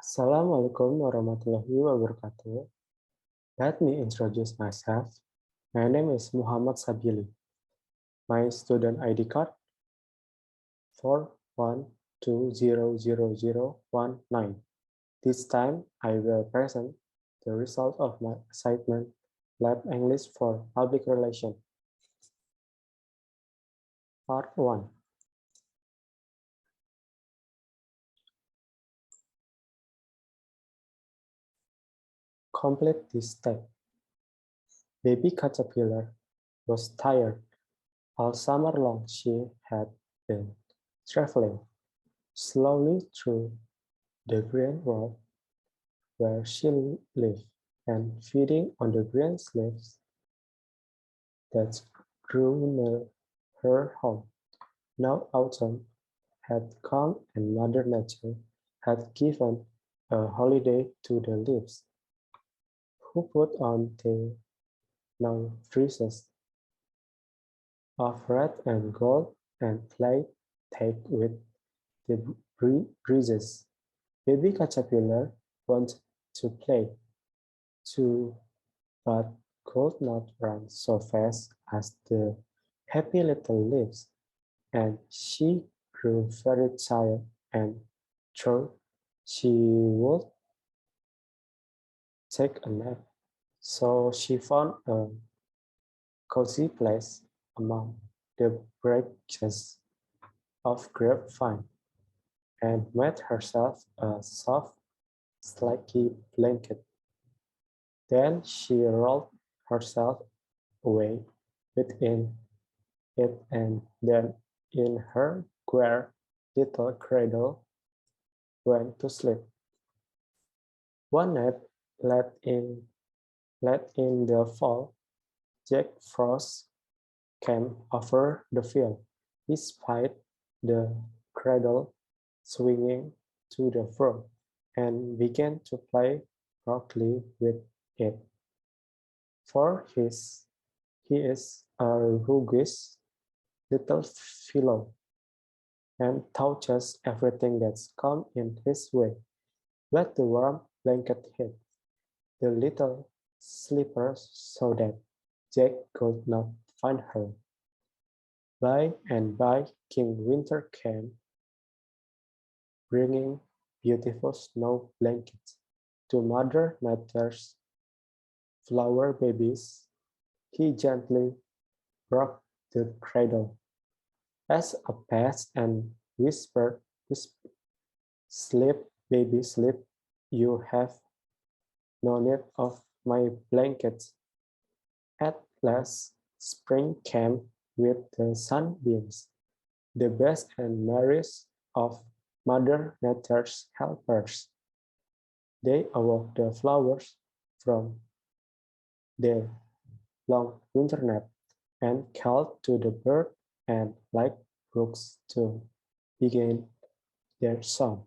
Assalamualaikum warahmatullahi wabarakatuh. Let me introduce myself. My name is Muhammad Sabily. My student ID card 412000019. This time I will present the result of my assignment Lab English for Public Relations. Part 1. Complete this step. Baby caterpillar was tired. All summer long she had been traveling slowly through the green world where she lived and feeding on the green leaves that grew near her home. Now autumn had come and Mother Nature had given a holiday to the leaves, who put on the now dresses of red and gold and played tag with the breezes. Baby caterpillar wanted to play too, but could not run so fast as the happy little leaves, and she grew very tired and thought she would take a nap. So she found a cozy place among the branches of grapevine and made herself a soft, slacky blanket. Then she rolled herself away within it and then in her queer little cradle went to sleep. One night, late in the fall, Jack Frost came over the field. He spied the cradle swinging to the floor and began to play roughly with it. For he is a roguish little fellow and touches everything that's come in his way. But the warm blanket hit the little slipper so that Jack could not find her. By and by King Winter came, bringing beautiful snow blankets to Mother Nature's flower babies. He gently rocked the cradle as a pet and whispered, "Sleep, baby, sleep. You have no need of my blankets." At last, spring came with the sunbeams, the best and merriest of Mother Nature's helpers. They awoke the flowers from their long winter nap and called to the bird and like brooks to begin their song.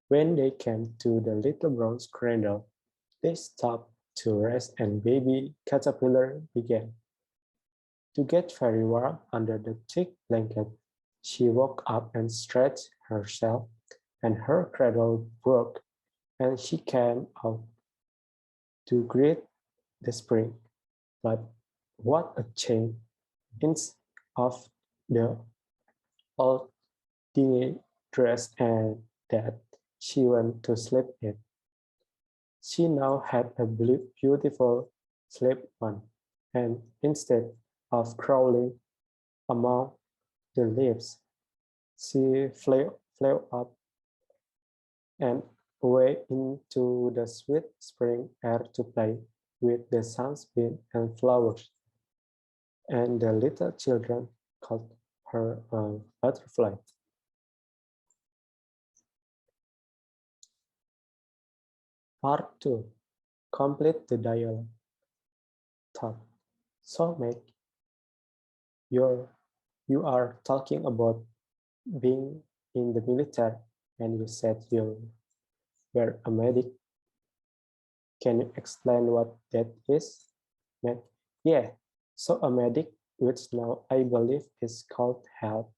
When they came to the little brown cradle, they stopped to rest and baby caterpillar began to get very warm under the thick blanket. She woke up and stretched herself, and her cradle broke, and she came out to greet the spring. But what a change of the old dingy dress and that she went to sleep in. She now had a beautiful sleep on, and instead of crawling among the leaves, she flew up and away into the sweet spring air to play with the sunbeam and flowers. And the little children called her a butterfly. Part 2. Complete the dialogue. Thought. So, Meg, you are talking about being in the military, and you said you were a medic. Can you explain what that is? Meg, yeah, so a medic, which now I believe is called health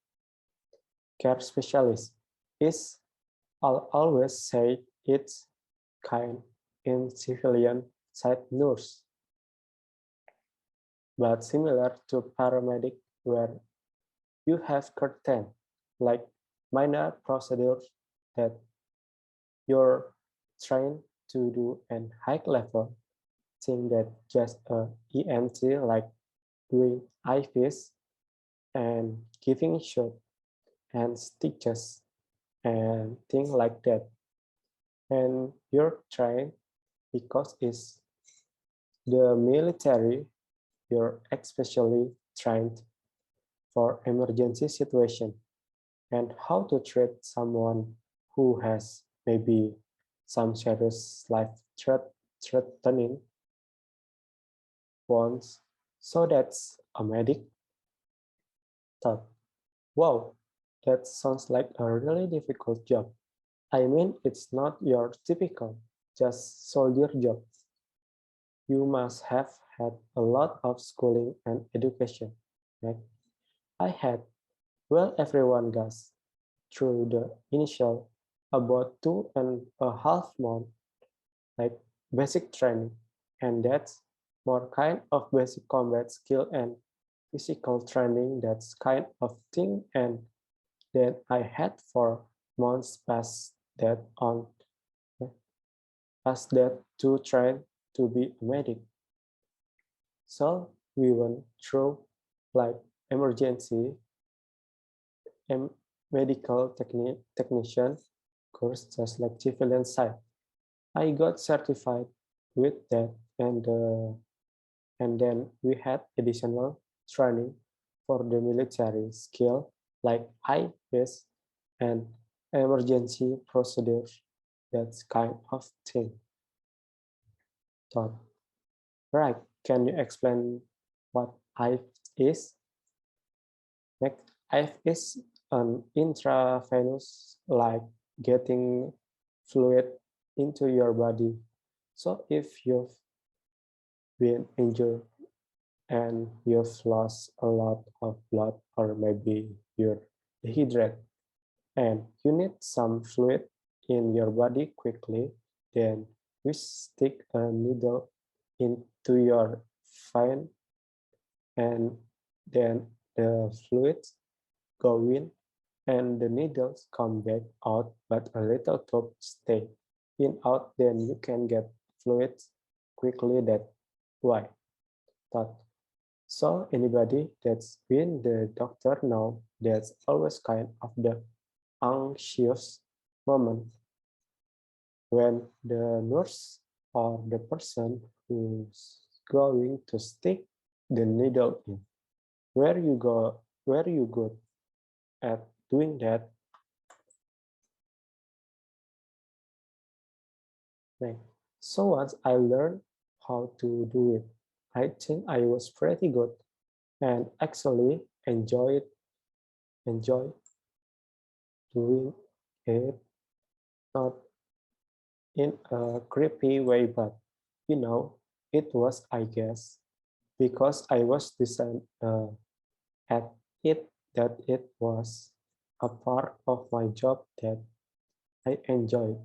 care specialist, is always said It's kind in civilian side nurse, but similar to paramedic where you have curtain, like minor procedures that you're trained to do and high level thing that just a EMT like doing IVs and giving shot and stitches and things like that. And you're trained because it's the military, you're especially trained for emergency situation and how to treat someone who has maybe some serious life threatening wounds. So that's a medic thought. Wow, that sounds like a really difficult job. I mean, it's not your typical just soldier job. You must have had a lot of schooling and education. Right? I had, well, everyone does, through the initial about 2.5 months, like basic training. And that's more kind of basic combat skill and physical training, that's kind of thing. And then I had for months past that to train to be a medic. So we went through like emergency and medical technician course just like civilian side. I got certified with that and then we had additional training for the military skill like IPS and emergency procedures. That's kind of thing. Thought. Right. Can you explain what IVE is? Like IVE is an intravenous, like getting fluid into your body. So if you've been injured and you've lost a lot of blood, or maybe you're dehydrated and you need some fluid in your body quickly, then we stick a needle into your vein and then the fluids go in and the needles come back out, but a little tube stay in out, then you can get fluids quickly that why. Thought. So anybody that's been the doctor know that's always kind of the anxious moment when the nurse or the person who's going to stick the needle in. Where you good at doing that? Right. So once I learned how to do it, I think I was pretty good and actually enjoy doing it, not in a creepy way, but it was, I guess, because I was designed at it that it was a part of my job that I enjoyed.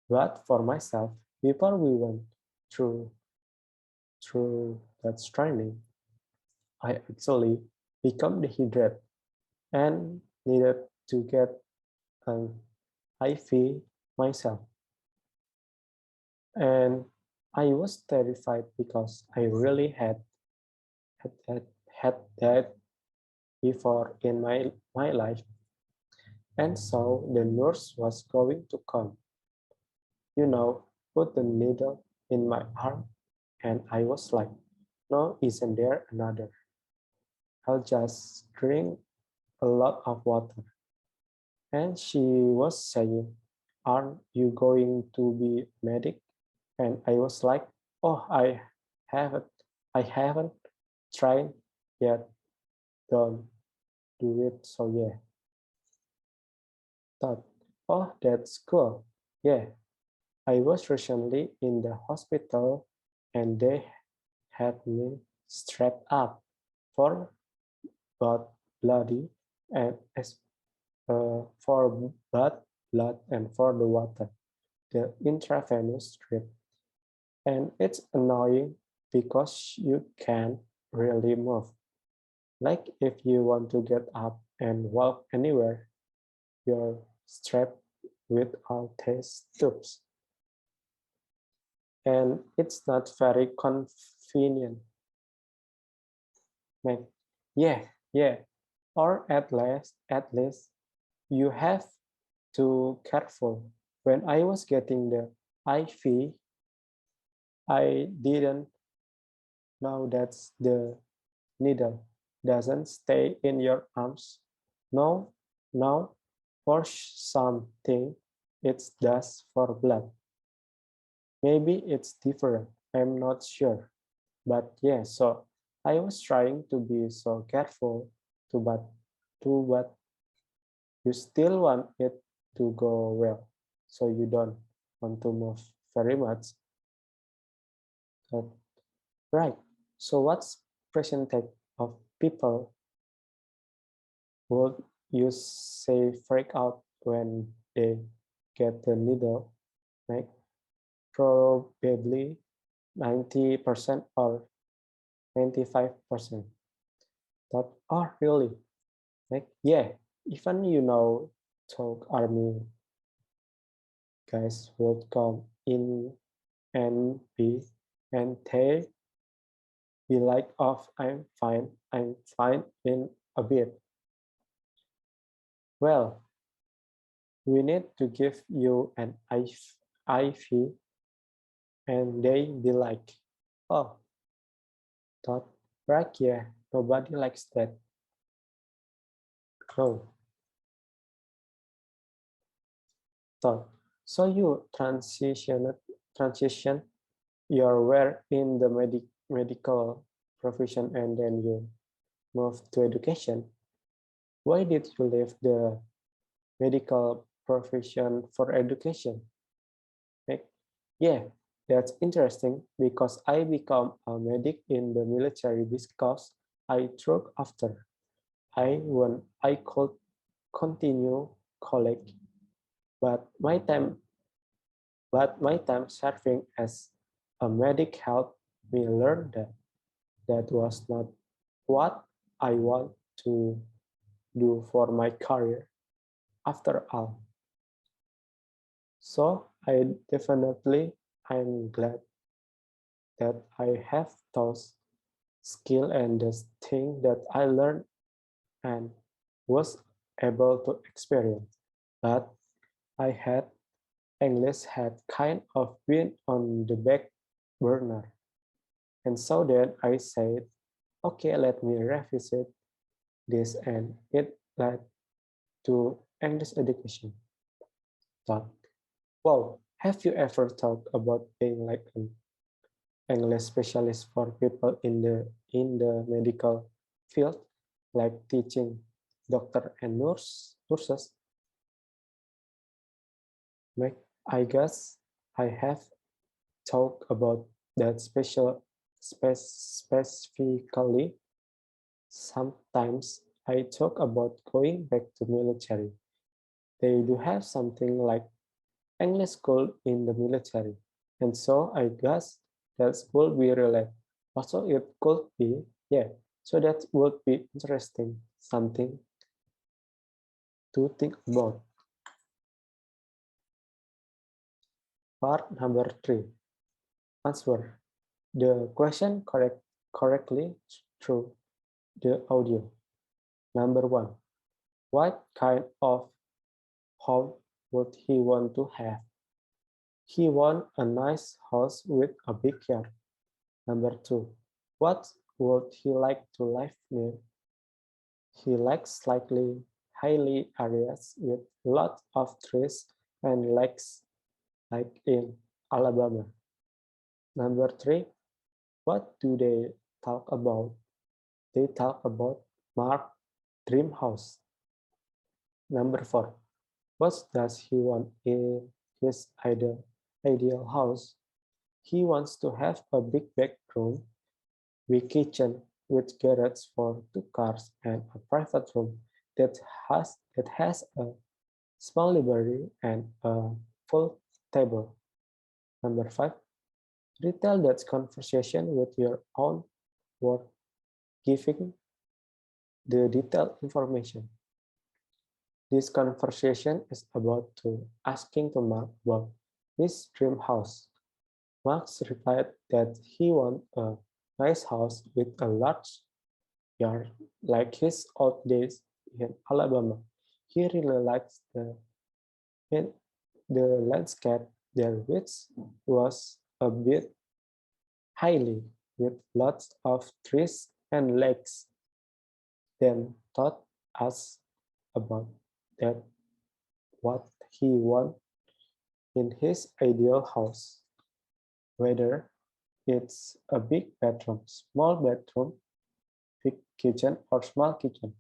But for myself, before we went through that training, I actually become dehydrated and needed to get an IV myself. And I was terrified because I really had, had, had that before in my life. And so the nurse was going to come, put the needle in my arm. And I was like, no, isn't there another? I'll just drink a lot of water. And she was saying, aren't you going to be medic? And I was like, oh, haven't, I haven't tried yet. Don't do it. So yeah, thought, oh, that's cool. Yeah, I was recently in the hospital and they had me strapped up for both bloody and for blood blood and for the water, the intravenous drip. And it's annoying because you can't really move. Like if you want to get up and walk anywhere, you're strapped with all these tubes. And it's not very convenient. Like, yeah. Or at least you have to careful. When I was getting the IV, I didn't know that's the needle doesn't stay in your arms. No, no, for something it does for blood. Maybe it's different. I'm not sure. But yeah, so I was trying to be so careful but you still want it to go well. So you don't want to move very much. But, right. So what's percentage of people would you say freak out when they get the needle? Like probably 90% or 95%. But oh really? Like yeah, even talk army guys would come in and they be like oh I'm fine in a bit. Well, we need to give you an IV and they be like, oh, thought, right, yeah, nobody likes that. No, thought. So you transition, you're where in the medical profession and then you move to education. Why did you leave the medical profession for education? Like, yeah, that's interesting because I become a medic in the military because I took after. I could continue college, but my time serving as a medic helped me learn that that was not what I want to do for my career after all. So I'm glad that I have those skill and the thing that I learned and was able to experience. But I had English had kind of been on the back burner. And so then I said, okay, let me revisit this and it led to English education. Thought, wow, have you ever thought about being like an English specialist for people in the medical field, like teaching doctor and nurses? Like, I guess I have talked about that specifically. Sometimes I talk about going back to military. They do have something like English school in the military. And so I guess that would be related. Also, it could be, yeah. So that would be interesting, something to think about. Part number 3, answer the question correctly through the audio. Number 1, what kind of home would he want to have? He wants a nice house with a big yard. Number 2, what would he like to live near? He likes slightly hilly areas with lots of trees and lakes like in Alabama. Number 3, what do they talk about? They talk about Mark dream house. Number 4, what does he want in his ideal house? He wants to have a big bedroom, big kitchen with garage for 2 cars and a private room that has a small library, and a full table. Number 5, retell that conversation with your own word, giving the detailed information. This conversation is about to asking to Mark about his dream house. Max replied that he wanted a nice house with a large yard like his old days in Alabama. He really likes the landscape there, which was a bit hilly with lots of trees and lakes. Then taught us about that what he wanted in his ideal house, whether it's a big bedroom, small bedroom, big kitchen, or small kitchen.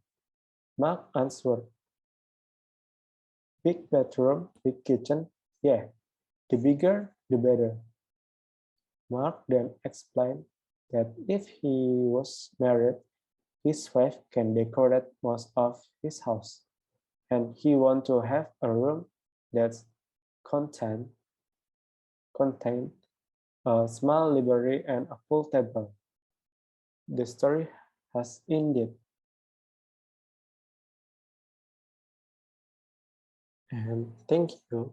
Mark answered, big bedroom, big kitchen, yeah, the bigger, the better. Mark then explained that if he was married, his wife can decorate most of his house, and he wanted to have a room that contained contained a small library and a pool table. The story has ended, and thank you.